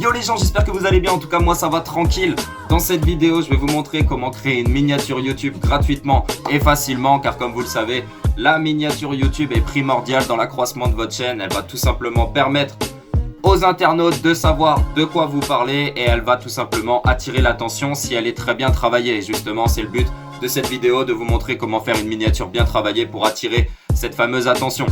Yo les gens, j'espère que vous allez bien, en tout cas moi ça va tranquille. Dans cette vidéo je vais vous montrer comment créer une miniature YouTube gratuitement et facilement, car comme vous le savez, la miniature YouTube est primordiale dans l'accroissement de votre chaîne. Elle va tout simplement permettre aux internautes de savoir de quoi vous parlez et elle va tout simplement attirer l'attention si elle est très bien travaillée. Et justement c'est le but de cette vidéo, de vous montrer comment faire une miniature bien travaillée pour attirer cette fameuse attention.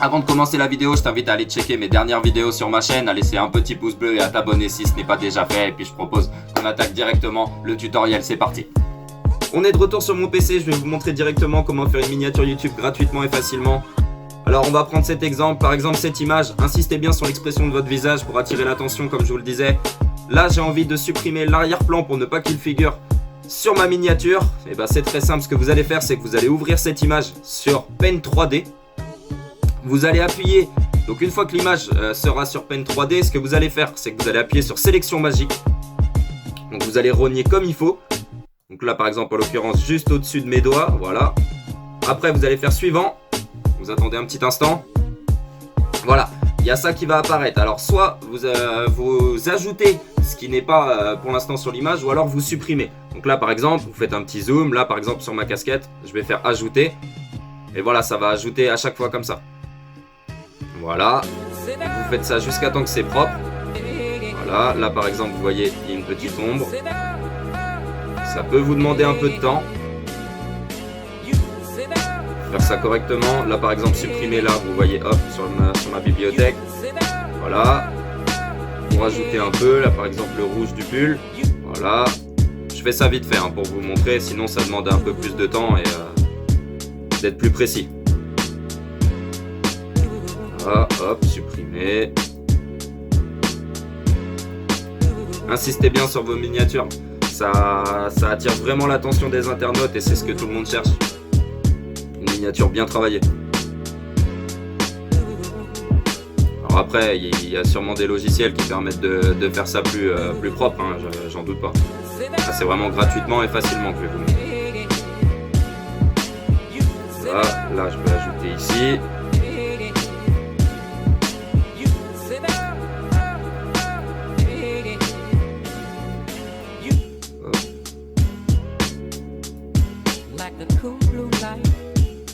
Avant de commencer la vidéo, je t'invite à aller checker mes dernières vidéos sur ma chaîne, à laisser un petit pouce bleu et à t'abonner si ce n'est pas déjà fait. Et puis je propose qu'on attaque directement le tutoriel, c'est parti. On est de retour sur mon PC, je vais vous montrer directement comment faire une miniature YouTube gratuitement et facilement. Alors on va prendre cet exemple, par exemple cette image, insistez bien sur l'expression de votre visage pour attirer l'attention comme je vous le disais. Là j'ai envie de supprimer l'arrière-plan pour ne pas qu'il figure sur ma miniature. Et ben c'est très simple, ce que vous allez faire c'est que vous allez ouvrir cette image sur Paint 3D. Vous allez appuyer, donc une fois que l'image sera sur Paint 3D, ce que vous allez faire c'est que vous allez appuyer sur sélection magique. Donc vous allez rogner comme il faut. Donc là par exemple en l'occurrence juste au-dessus de mes doigts, voilà. Après vous allez faire suivant. Vous attendez un petit instant. Voilà, il y a ça qui va apparaître. Alors soit vous ajoutez ce qui n'est pas pour l'instant sur l'image, ou alors vous supprimez. Donc là par exemple vous faites un petit zoom. Là par exemple sur ma casquette je vais faire ajouter. Et voilà, ça va ajouter à chaque fois comme ça. Voilà, vous faites ça jusqu'à temps que c'est propre. Voilà, là par exemple vous voyez il y a une petite ombre. Ça peut vous demander un peu de temps. Faire ça correctement. Là par exemple supprimer là, vous voyez hop sur ma bibliothèque. Voilà. Pour ajouter un peu, là par exemple le rouge du pull. Voilà. Je fais ça vite fait pour vous montrer, sinon ça demande un peu plus de temps et d'être plus précis. Voilà, hop, supprimer. Insistez bien sur vos miniatures. Ça attire vraiment l'attention des internautes et c'est ce que tout le monde cherche. Une miniature bien travaillée. Alors après, il y a sûrement des logiciels qui permettent de faire ça plus propre, j'en doute pas. C'est vraiment gratuitement et facilement que je vais vous montrer. Voilà, là je peux ajouter ici.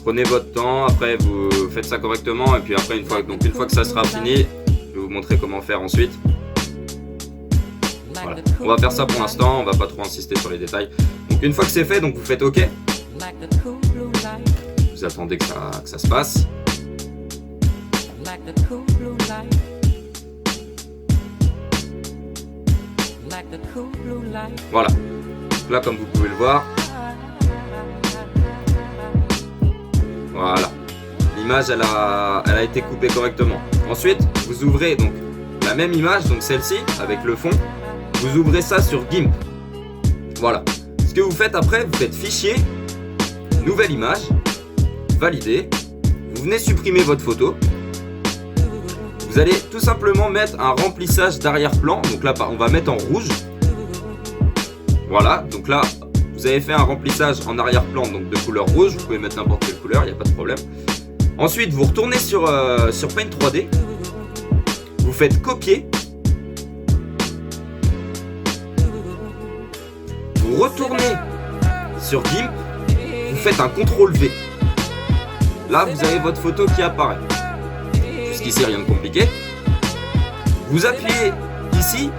Prenez votre temps, après vous faites ça correctement et puis après une fois que ça sera fini, je vais vous montrer comment faire ensuite. Voilà. On va faire ça pour l'instant, on va pas trop insister sur les détails. Donc une fois que c'est fait, donc vous faites OK. Vous attendez que ça se passe. Voilà. Donc là comme vous pouvez le voir. Voilà, l'image elle a été coupée correctement. Ensuite, vous ouvrez donc la même image, donc celle-ci avec le fond. Vous ouvrez ça sur GIMP. Voilà. Ce que vous faites après, vous faites fichier, nouvelle image, valider. Vous venez supprimer votre photo. Vous allez tout simplement mettre un remplissage d'arrière-plan. Donc là, on va mettre en rouge. Voilà, donc là. Vous avez fait un remplissage en arrière-plan donc de couleur rouge, vous pouvez mettre n'importe quelle couleur, il n'y a pas de problème. Ensuite, vous retournez sur Paint 3D, vous faites copier, vous retournez sur GIMP, vous faites un CTRL-V. Là, vous avez votre photo qui apparaît. Jusqu'ici, rien de compliqué. Vous appuyez ici,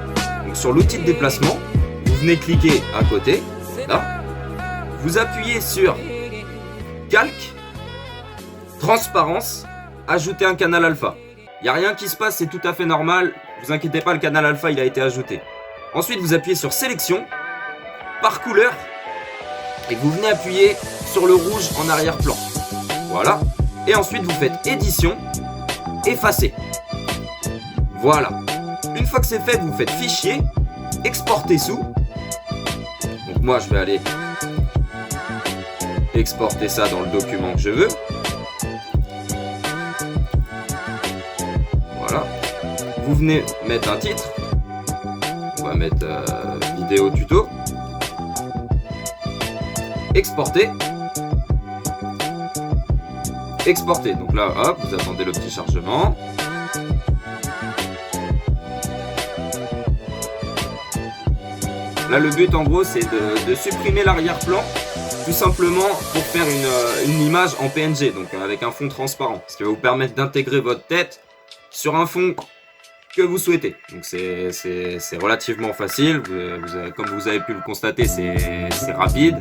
donc sur l'outil de déplacement, vous venez cliquer à côté. Là, vous appuyez sur calque, transparence, ajouter un canal alpha. Il n'y a rien qui se passe, c'est tout à fait normal. Ne vous inquiétez pas, le canal alpha il a été ajouté. Ensuite, vous appuyez sur sélection, par couleur, et vous venez appuyer sur le rouge en arrière-plan. Voilà. Et ensuite, vous faites édition, effacer. Voilà. Une fois que c'est fait, vous faites fichier, exporter sous. Donc moi je vais aller exporter ça dans le document que je veux. Voilà. Vous venez mettre un titre. On va mettre vidéo tuto. Exporter. Exporter. Donc là, hop, vous attendez le petit chargement. Là le but en gros c'est de supprimer l'arrière-plan tout simplement pour faire une image en PNG, donc avec un fond transparent, ce qui va vous permettre d'intégrer votre tête sur un fond que vous souhaitez. Donc c'est relativement facile, comme vous avez pu le constater, c'est rapide,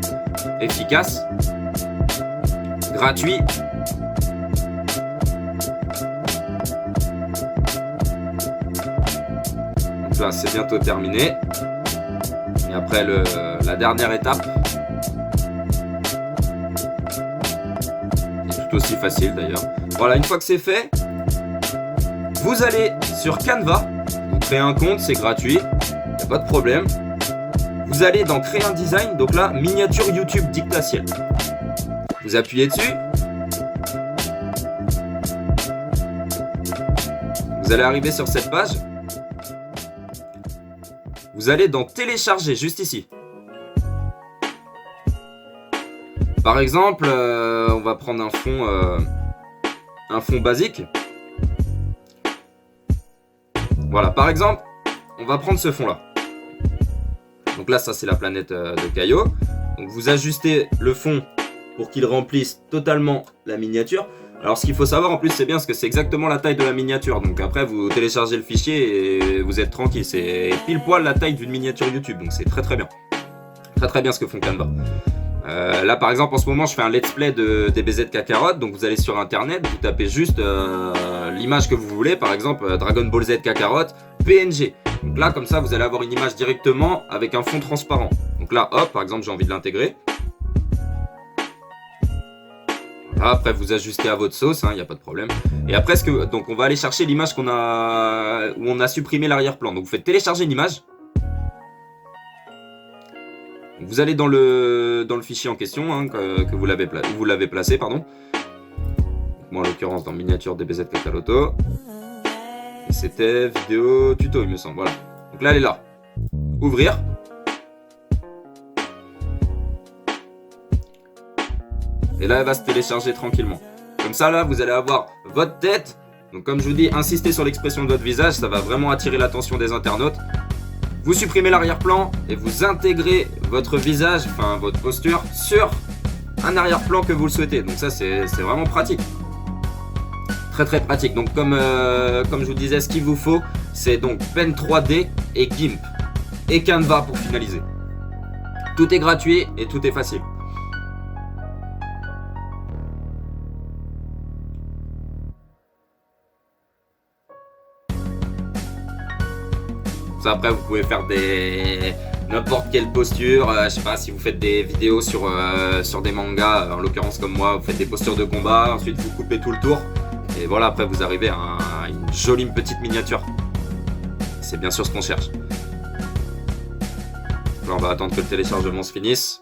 efficace, gratuit. Donc là c'est bientôt terminé. Et après la dernière étape, est tout aussi facile d'ailleurs. Voilà, une fois que c'est fait, vous allez sur Canva, vous créez un compte, c'est gratuit, il n'y a pas de problème. Vous allez dans créer un design, donc là, miniature YouTube dictatiel. Vous appuyez dessus. Vous allez arriver sur cette page. Vous allez dans télécharger, juste ici. Par exemple, on va prendre un fond basique. Voilà, par exemple, on va prendre ce fond là. Donc là, ça c'est la planète de Caillot. Donc vous ajustez le fond pour qu'il remplisse totalement la miniature. Alors ce qu'il faut savoir en plus, c'est bien parce que c'est exactement la taille de la miniature. Donc après vous téléchargez le fichier et vous êtes tranquille. C'est pile poil la taille d'une miniature YouTube. Donc c'est très très bien. Très très bien ce que font Canva. Là par exemple en ce moment je fais un let's play de DBZ Kakarot. Donc vous allez sur internet, vous tapez juste l'image que vous voulez. Par exemple Dragon Ball Z Kakarot PNG. Donc là comme ça vous allez avoir une image directement avec un fond transparent. Donc là hop, par exemple j'ai envie de l'intégrer. Après vous ajustez à votre sauce, il n'y a pas de problème. Et après donc on va aller chercher l'image où on a supprimé l'arrière-plan. Donc vous faites télécharger l'image. Vous allez dans le fichier en question que vous l'avez placé, pardon. Moi en l'occurrence dans miniature DBZ Kakaroto. Et c'était vidéo tuto il me semble. Voilà. Donc là elle est là. Ouvrir. Et là, elle va se télécharger tranquillement. Comme ça, là, vous allez avoir votre tête. Donc, comme je vous dis, insistez sur l'expression de votre visage. Ça va vraiment attirer l'attention des internautes. Vous supprimez l'arrière-plan et vous intégrez votre visage, enfin votre posture, sur un arrière-plan que vous le souhaitez. Donc ça, c'est vraiment pratique. Très très pratique. Donc, comme je vous disais, ce qu'il vous faut, c'est donc Pen 3D et GIMP. Et Canva pour finaliser. Tout est gratuit et tout est facile. Après vous pouvez faire n'importe quelle posture, je sais pas si vous faites des vidéos sur des mangas, en l'occurrence comme moi, vous faites des postures de combat, ensuite vous coupez tout le tour et voilà, après vous arrivez à une jolie petite miniature. C'est bien sûr ce qu'on cherche. Là, on va attendre que le téléchargement se finisse.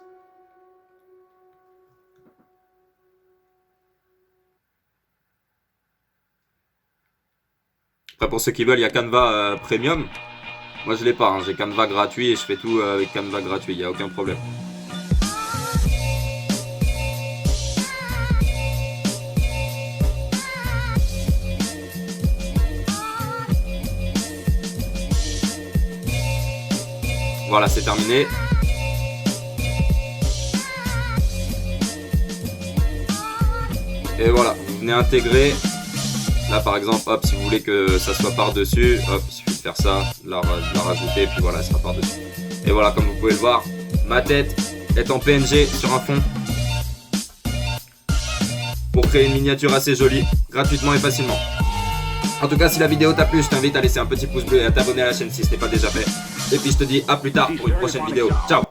Après pour ceux qui veulent, il y a Canva Premium. Moi je l'ai pas, j'ai Canva gratuit et je fais tout avec Canva gratuit, il n'y a aucun problème. Voilà, c'est terminé. Et voilà, vous venez intégrer. Là par exemple, hop, si vous voulez que ça soit par-dessus, hop, il suffit de faire ça, de la rajouter, puis voilà, ça sera par-dessus. Et voilà, comme vous pouvez le voir, ma tête est en PNG sur un fond pour créer une miniature assez jolie, gratuitement et facilement. En tout cas, si la vidéo t'a plu, je t'invite à laisser un petit pouce bleu et à t'abonner à la chaîne si ce n'est pas déjà fait. Et puis je te dis à plus tard pour une prochaine vidéo. Ciao!